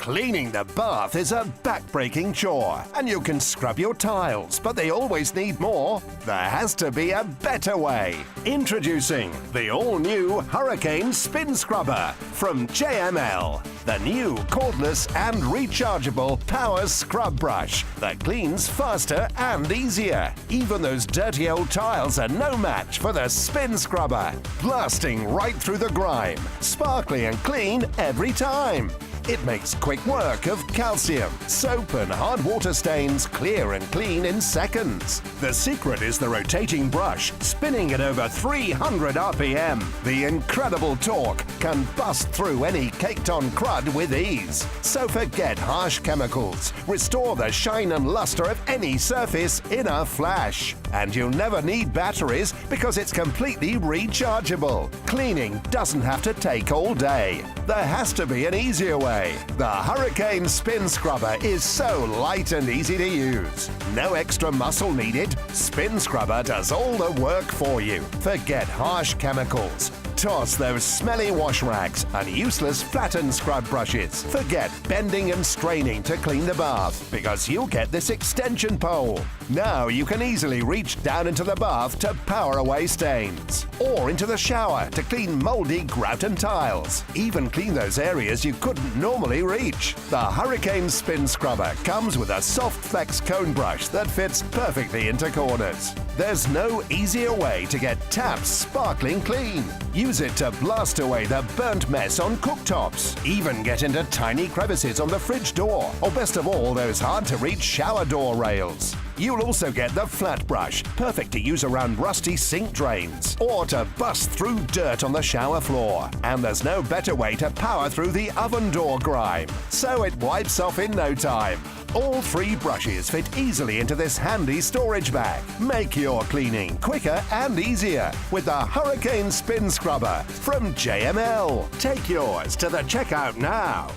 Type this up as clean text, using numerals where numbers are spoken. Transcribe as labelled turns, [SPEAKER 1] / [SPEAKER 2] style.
[SPEAKER 1] Cleaning the bath is a back-breaking chore, and you can scrub your tiles, but they always need more. There has to be a better way. Introducing the all-new Hurricane Spin Scrubber from JML. The new cordless and rechargeable power scrub brush that cleans faster and easier. Even those dirty old tiles are no match for the Spin Scrubber. Blasting right through the grime, sparkly and clean every time. It makes quick work of calcium, soap and hard water stains clear and clean in seconds. The secret is the rotating brush, spinning at over 300 RPM. The incredible torque can bust through any caked-on crud with ease. So forget harsh chemicals. Restore the shine and luster of any surface in a flash. And you'll never need batteries because it's completely rechargeable. Cleaning doesn't have to take all day. There has to be an easier way. The Hurricane Spin Scrubber is so light and easy to use. No extra muscle needed. Spin Scrubber does all the work for you. Forget harsh chemicals. Toss those smelly wash rags and useless flattened scrub brushes. Forget bending and straining to clean the bath because you'll get this extension pole. Now you can easily reach down into the bath to power away stains, or into the shower to clean mouldy grout and tiles. Even clean those areas you couldn't normally reach. The Hurricane Spin Scrubber comes with a soft flex cone brush that fits perfectly into corners. There's no easier way to get taps sparkling clean. Use it to blast away the burnt mess on cooktops. Even get into tiny crevices on the fridge door, or best of all, those hard-to-reach shower door rails. You'll also get the flat brush, perfect to use around rusty sink drains, or to bust through dirt on the shower floor. And there's no better way to power through the oven door grime, so it wipes off in no time. All three brushes fit easily into this handy storage bag. Make your cleaning quicker and easier with the Hurricane Spin Scrubber from JML. Take yours to the checkout now.